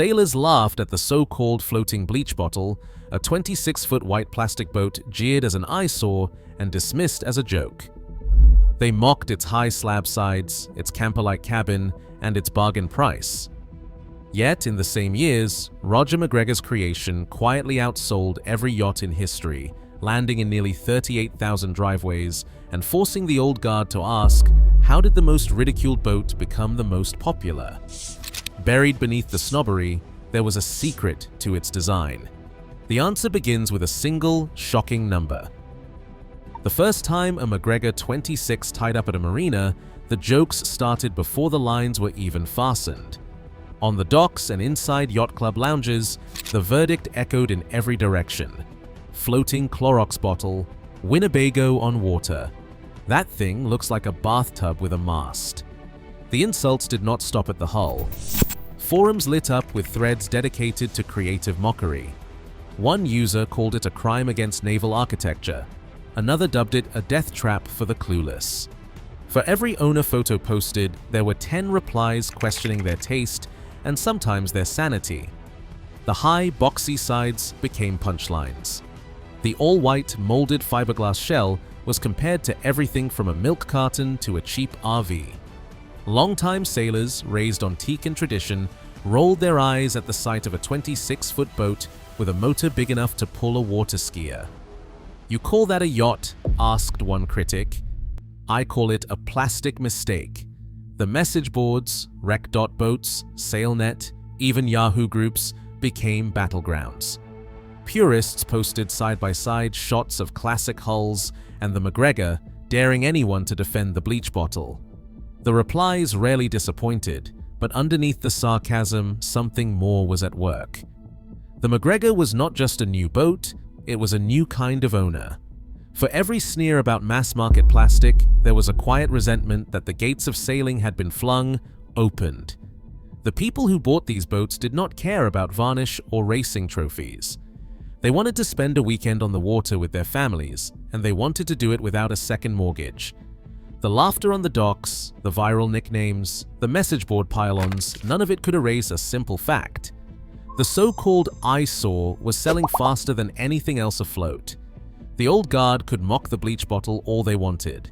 Sailors laughed at the so-called floating bleach bottle, a 26-foot white plastic boat jeered as an eyesore and dismissed as a joke. They mocked its high slab sides, its camper-like cabin, and its bargain price. Yet, in the same years, Roger MacGregor's creation quietly outsold every yacht in history, landing in nearly 38,000 driveways and forcing the old guard to ask, how did the most ridiculed boat become the most popular? Buried beneath the snobbery, there was a secret to its design. The answer begins with a single, shocking number. The first time a MacGregor 26 tied up at a marina, the jokes started before the lines were even fastened. On the docks and inside yacht club lounges, the verdict echoed in every direction. Floating Clorox bottle, Winnebago on water. That thing looks like a bathtub with a mast. The insults did not stop at the hull. Forums lit up with threads dedicated to creative mockery. One user called it a crime against naval architecture. Another dubbed it a death trap for the clueless. For every owner photo posted, there were 10 replies questioning their taste and sometimes their sanity. The high, boxy sides became punchlines. The all-white, molded fiberglass shell was compared to everything from a milk carton to a cheap RV. Longtime sailors, raised on teak and tradition, rolled their eyes at the sight of a 26-foot boat with a motor big enough to pull a water skier. "You call that a yacht?" asked one critic. "I call it a plastic mistake." The message boards, rec.boats, SailNet, even Yahoo groups became battlegrounds. Purists posted side-by-side shots of classic hulls and the MacGregor, daring anyone to defend the bleach bottle. The replies rarely disappointed, but underneath the sarcasm, something more was at work. The MacGregor was not just a new boat, it was a new kind of owner. For every sneer about mass-market plastic, there was a quiet resentment that the gates of sailing had been flung opened. The people who bought these boats did not care about varnish or racing trophies. They wanted to spend a weekend on the water with their families, and they wanted to do it without a second mortgage. The laughter on the docks, the viral nicknames, the message board pile-ons, none of it could erase a simple fact. The so-called eyesore was selling faster than anything else afloat. The old guard could mock the bleach bottle all they wanted,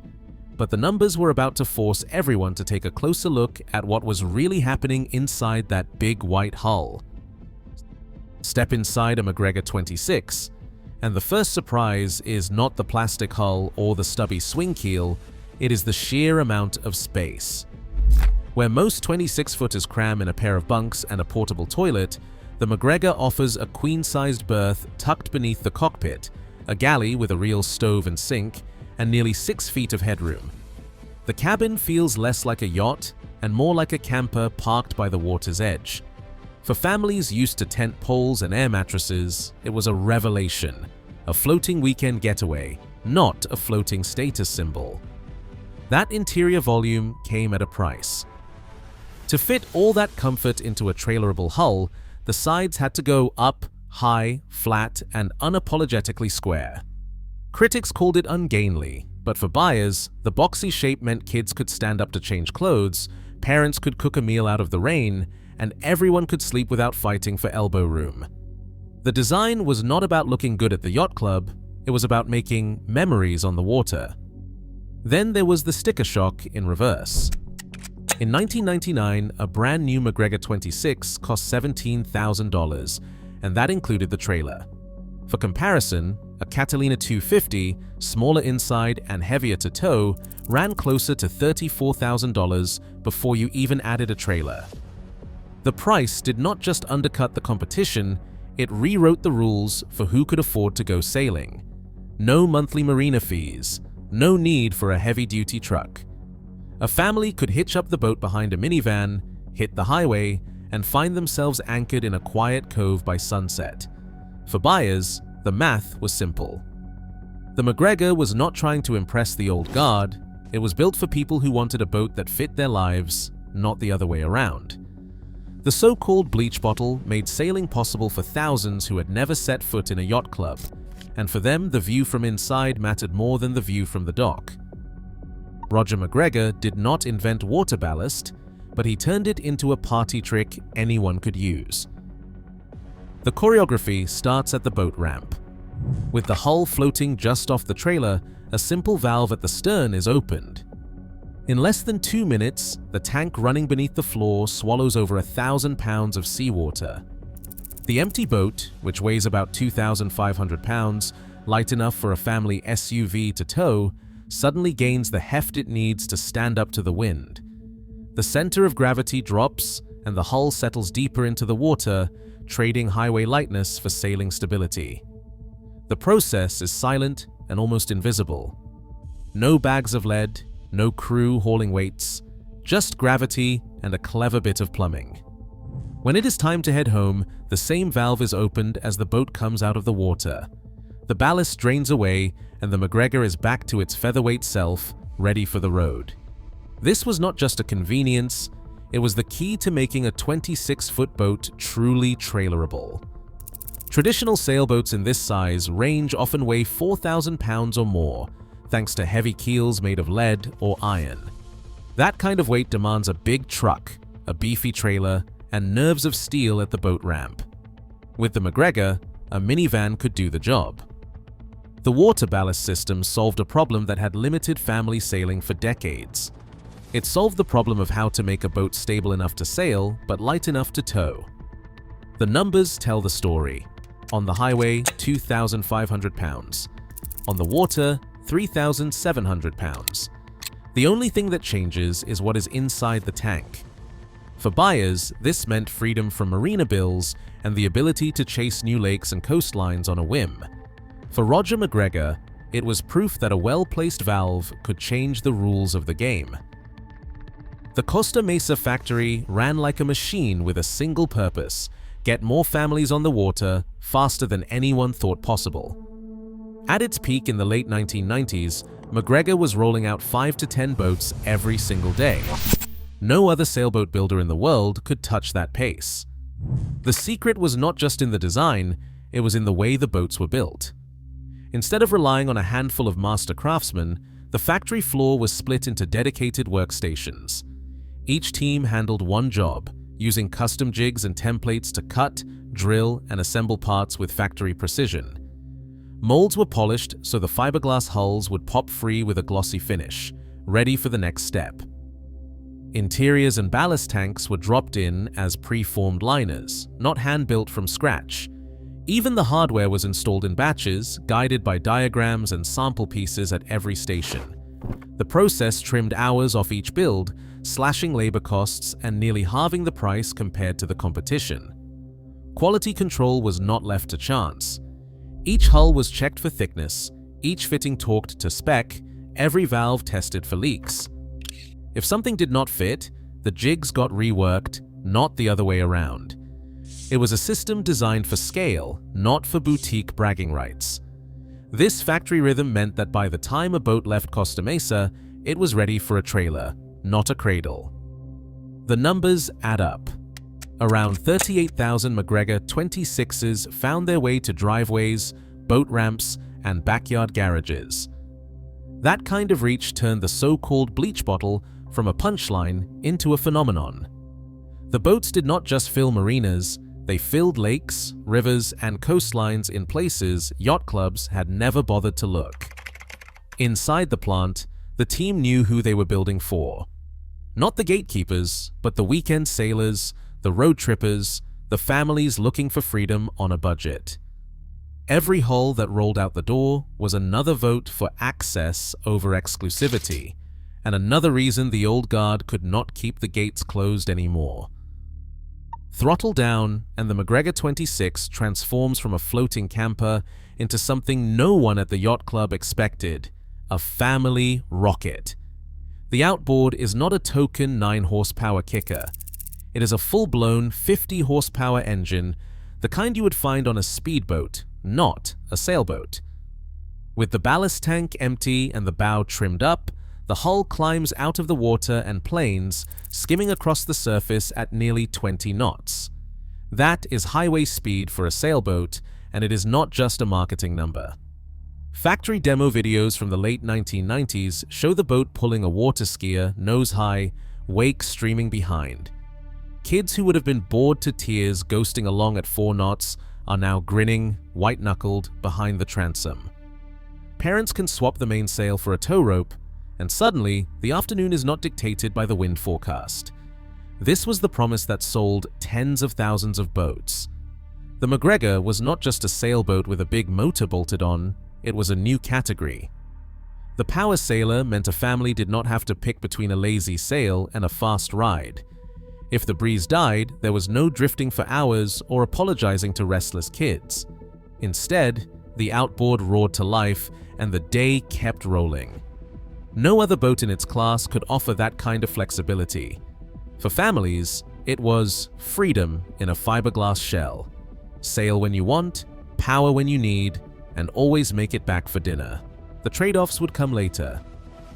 but the numbers were about to force everyone to take a closer look at what was really happening inside that big white hull. Step inside a MacGregor 26, and the first surprise is not the plastic hull or the stubby swing keel, it is the sheer amount of space. Where most 26-footers cram in a pair of bunks and a portable toilet, the MacGregor offers a queen-sized berth tucked beneath the cockpit, a galley with a real stove and sink, and nearly 6 feet of headroom. The cabin feels less like a yacht and more like a camper parked by the water's edge. For families used to tent poles and air mattresses, it was a revelation, a floating weekend getaway, not a floating status symbol. That interior volume came at a price. To fit all that comfort into a trailerable hull, the sides had to go up, high, flat, and unapologetically square. Critics called it ungainly, but for buyers, the boxy shape meant kids could stand up to change clothes, parents could cook a meal out of the rain, and everyone could sleep without fighting for elbow room. The design was not about looking good at the yacht club, it was about making memories on the water. Then there was the sticker shock in reverse. In 1999, a brand new MacGregor 26 cost $17,000, and that included the trailer. For comparison, a Catalina 250, smaller inside and heavier to tow, ran closer to $34,000 before you even added a trailer. The price did not just undercut the competition, it rewrote the rules for who could afford to go sailing. No monthly marina fees, no need for a heavy-duty truck. A family could hitch up the boat behind a minivan, hit the highway, and find themselves anchored in a quiet cove by sunset. For buyers, the math was simple. The MacGregor was not trying to impress the old guard, it was built for people who wanted a boat that fit their lives, not the other way around. The so-called bleach bottle made sailing possible for thousands who had never set foot in a yacht club, and for them the view from inside mattered more than the view from the dock. Roger MacGregor did not invent water ballast, but he turned it into a party trick anyone could use. The choreography starts at the boat ramp. With the hull floating just off the trailer, a simple valve at the stern is opened. In less than 2 minutes, the tank running beneath the floor swallows over 1,000 pounds of seawater. The empty boat, which weighs about 2,500 pounds, light enough for a family SUV to tow, suddenly gains the heft it needs to stand up to the wind. The center of gravity drops, and the hull settles deeper into the water, trading highway lightness for sailing stability. The process is silent and almost invisible. No bags of lead, no crew hauling weights, just gravity and a clever bit of plumbing. When it is time to head home, the same valve is opened as the boat comes out of the water. The ballast drains away, and the MacGregor is back to its featherweight self, ready for the road. This was not just a convenience, it was the key to making a 26-foot boat truly trailerable. Traditional sailboats in this size range often weigh 4,000 pounds or more, thanks to heavy keels made of lead or iron. That kind of weight demands a big truck, a beefy trailer, and nerves of steel at the boat ramp. With the MacGregor, a minivan could do the job. The water ballast system solved a problem that had limited family sailing for decades. It solved the problem of how to make a boat stable enough to sail, but light enough to tow. The numbers tell the story. On the highway, 2,500 pounds. On the water, 3,700 pounds. The only thing that changes is what is inside the tank. For buyers, this meant freedom from marina bills and the ability to chase new lakes and coastlines on a whim. For Roger MacGregor, it was proof that a well-placed valve could change the rules of the game. The Costa Mesa factory ran like a machine with a single purpose: get more families on the water faster than anyone thought possible. At its peak in the late 1990s, MacGregor was rolling out 5 to 10 boats every single day. No other sailboat builder in the world could touch that pace. The secret was not just in the design, it was in the way the boats were built. Instead of relying on a handful of master craftsmen, the factory floor was split into dedicated workstations. Each team handled one job, using custom jigs and templates to cut, drill, and assemble parts with factory precision. Molds were polished so the fiberglass hulls would pop free with a glossy finish, ready for the next step. Interiors and ballast tanks were dropped in as pre-formed liners, not hand-built from scratch. Even the hardware was installed in batches, guided by diagrams and sample pieces at every station. The process trimmed hours off each build, slashing labor costs and nearly halving the price compared to the competition. Quality control was not left to chance. Each hull was checked for thickness, each fitting torqued to spec, every valve tested for leaks. If something did not fit, the jigs got reworked, not the other way around. It was a system designed for scale, not for boutique bragging rights. This factory rhythm meant that by the time a boat left Costa Mesa, it was ready for a trailer, not a cradle. The numbers add up. Around 38,000 MacGregor 26s found their way to driveways, boat ramps, and backyard garages. That kind of reach turned the so-called Bleach bottle from a punchline into a phenomenon. The boats did not just fill marinas, they filled lakes, rivers, and coastlines in places yacht clubs had never bothered to look. Inside the plant, the team knew who they were building for. Not the gatekeepers, but the weekend sailors, the road trippers, the families looking for freedom on a budget. Every hull that rolled out the door was another vote for access over exclusivity, and another reason the old guard could not keep the gates closed anymore. Throttle down, and the MacGregor 26 transforms from a floating camper into something no one at the yacht club expected: a family rocket. The outboard is not a token 9-horsepower kicker. It is a full-blown 50-horsepower engine, the kind you would find on a speedboat, not a sailboat. With the ballast tank empty and the bow trimmed up, the hull climbs out of the water and planes, skimming across the surface at nearly 20 knots. That is highway speed for a sailboat, and it is not just a marketing number. Factory demo videos from the late 1990s show the boat pulling a water skier nose high, wake streaming behind. Kids who would have been bored to tears ghosting along at 4 knots are now grinning, white-knuckled, behind the transom. Parents can swap the mainsail for a tow rope, and suddenly, the afternoon is not dictated by the wind forecast. This was the promise that sold tens of thousands of boats. The MacGregor was not just a sailboat with a big motor bolted on, it was a new category. The power sailor meant a family did not have to pick between a lazy sail and a fast ride. If the breeze died, there was no drifting for hours or apologizing to restless kids. Instead, the outboard roared to life and the day kept rolling. No other boat in its class could offer that kind of flexibility. For families, it was freedom in a fiberglass shell. Sail when you want, power when you need, and always make it back for dinner. The trade-offs would come later.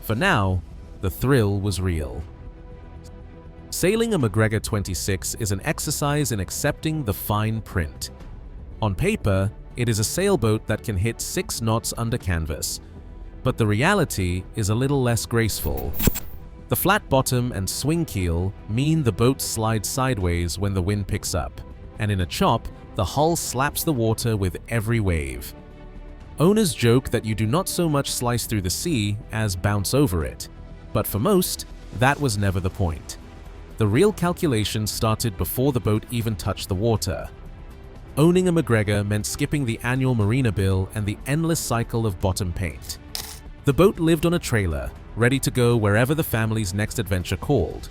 For now, the thrill was real. Sailing a MacGregor 26 is an exercise in accepting the fine print. On paper, it is a sailboat that can hit 6 knots under canvas, but the reality is a little less graceful. The flat bottom and swing keel mean the boat slides sideways when the wind picks up, and in a chop, the hull slaps the water with every wave. Owners joke that you do not so much slice through the sea as bounce over it, but for most, that was never the point. The real calculation started before the boat even touched the water. Owning a MacGregor meant skipping the annual marina bill and the endless cycle of bottom paint. The boat lived on a trailer, ready to go wherever the family's next adventure called.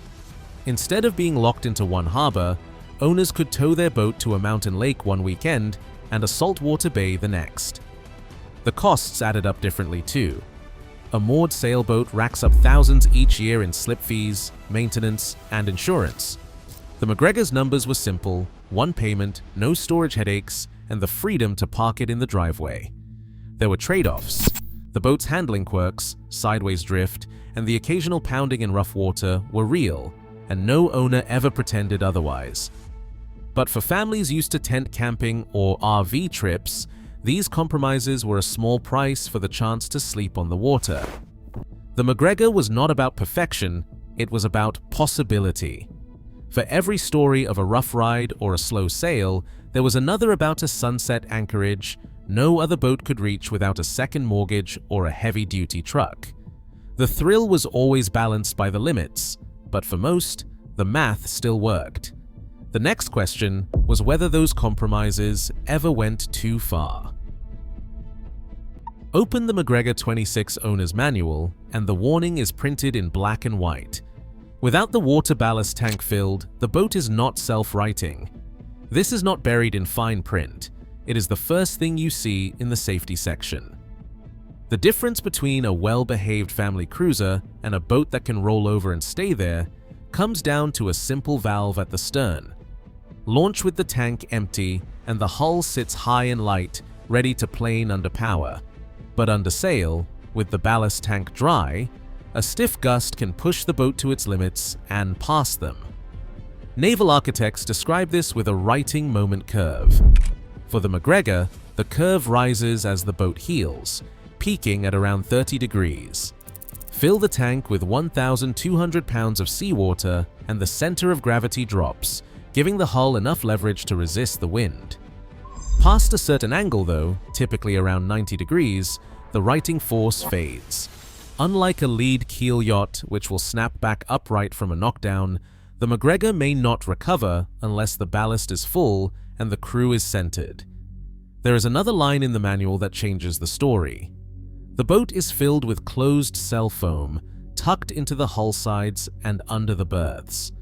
Instead of being locked into one harbor, owners could tow their boat to a mountain lake one weekend and a saltwater bay the next. The costs added up differently too. A moored sailboat racks up thousands each year in slip fees, maintenance, and insurance. The MacGregor's numbers were simple: one payment, no storage headaches, and the freedom to park it in the driveway. There were trade-offs. The boat's handling quirks, sideways drift, and the occasional pounding in rough water were real, and no owner ever pretended otherwise. But for families used to tent camping or RV trips, these compromises were a small price for the chance to sleep on the water. The MacGregor was not about perfection, it was about possibility. For every story of a rough ride or a slow sail, there was another about a sunset anchorage no other boat could reach without a second mortgage or a heavy-duty truck. The thrill was always balanced by the limits, but for most, the math still worked. The next question was whether those compromises ever went too far. Open the MacGregor 26 owner's manual, and the warning is printed in black and white. Without the water ballast tank filled, the boat is not self-righting. This is not buried in fine print. It is the first thing you see in the safety section. The difference between a well-behaved family cruiser and a boat that can roll over and stay there comes down to a simple valve at the stern. Launch with the tank empty and the hull sits high and light, ready to plane under power. But under sail, with the ballast tank dry, a stiff gust can push the boat to its limits and pass them. Naval architects describe this with a righting moment curve. For the MacGregor, the curve rises as the boat heels, peaking at around 30 degrees. Fill the tank with 1,200 pounds of seawater and the center of gravity drops, giving the hull enough leverage to resist the wind. Past a certain angle though, typically around 90 degrees, the righting force fades. Unlike a lead keel yacht, which will snap back upright from a knockdown, the MacGregor may not recover unless the ballast is full and the crew is centered. There is another line in the manual that changes the story. The boat is filled with closed cell foam, tucked into the hull sides and under the berths.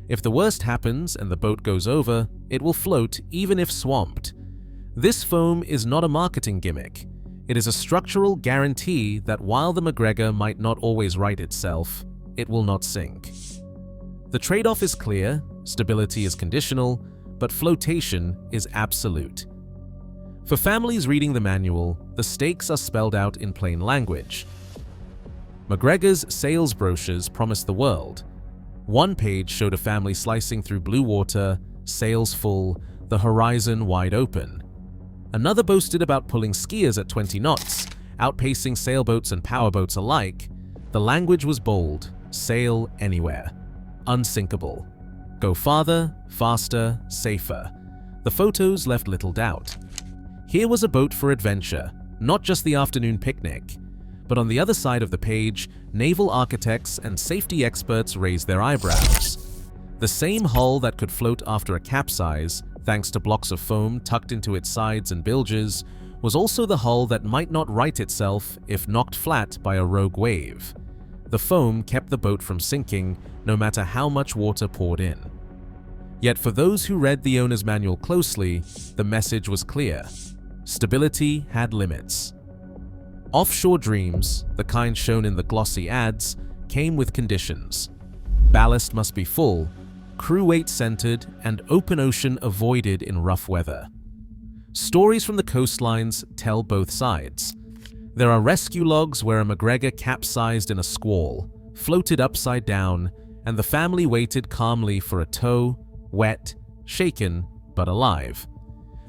If the worst happens and the boat goes over, it will float even if swamped. This foam is not a marketing gimmick. It is a structural guarantee that while the MacGregor might not always right itself, it will not sink. The trade-off is clear, stability is conditional, but flotation is absolute. For families reading the manual, the stakes are spelled out in plain language. MacGregor's sales brochures promised the world. One page showed a family slicing through blue water, sails full, the horizon wide open. Another boasted about pulling skiers at 20 knots, outpacing sailboats and powerboats alike. The language was bold: sail anywhere. Unsinkable. Go farther, faster, safer. The photos left little doubt. Here was a boat for adventure, not just the afternoon picnic. But on the other side of the page, naval architects and safety experts raised their eyebrows. The same hull that could float after a capsize, thanks to blocks of foam tucked into its sides and bilges, was also the hull that might not right itself if knocked flat by a rogue wave. The foam kept the boat from sinking, no matter how much water poured in. Yet for those who read the owner's manual closely, the message was clear. Stability had limits. Offshore dreams, the kind shown in the glossy ads, came with conditions. Ballast must be full, crew weight centered, and open ocean avoided in rough weather. Stories from the coastlines tell both sides. There are rescue logs where a MacGregor capsized in a squall, floated upside down, and the family waited calmly for a tow, wet, shaken, but alive.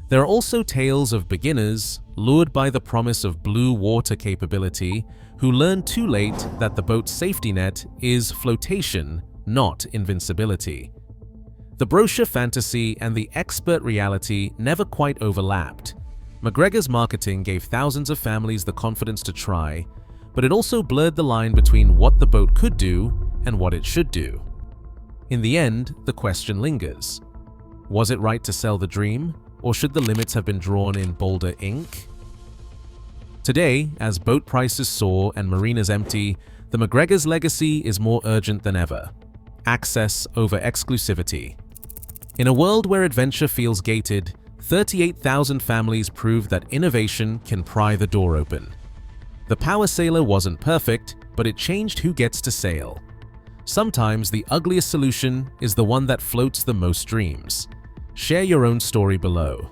There are also tales of beginners, lured by the promise of blue water capability, who learn too late that the boat's safety net is flotation, not invincibility. The brochure fantasy and the expert reality never quite overlapped. MacGregor's marketing gave thousands of families the confidence to try, but it also blurred the line between what the boat could do and what it should do. In the end, the question lingers. Was it right to sell the dream, or should the limits have been drawn in bolder ink? Today, as boat prices soar and marinas empty, the MacGregor's legacy is more urgent than ever. Access over exclusivity. In a world where adventure feels gated, 38,000 families prove that innovation can pry the door open. The Power Sailor wasn't perfect, but it changed who gets to sail. Sometimes the ugliest solution is the one that floats the most dreams. Share your own story below.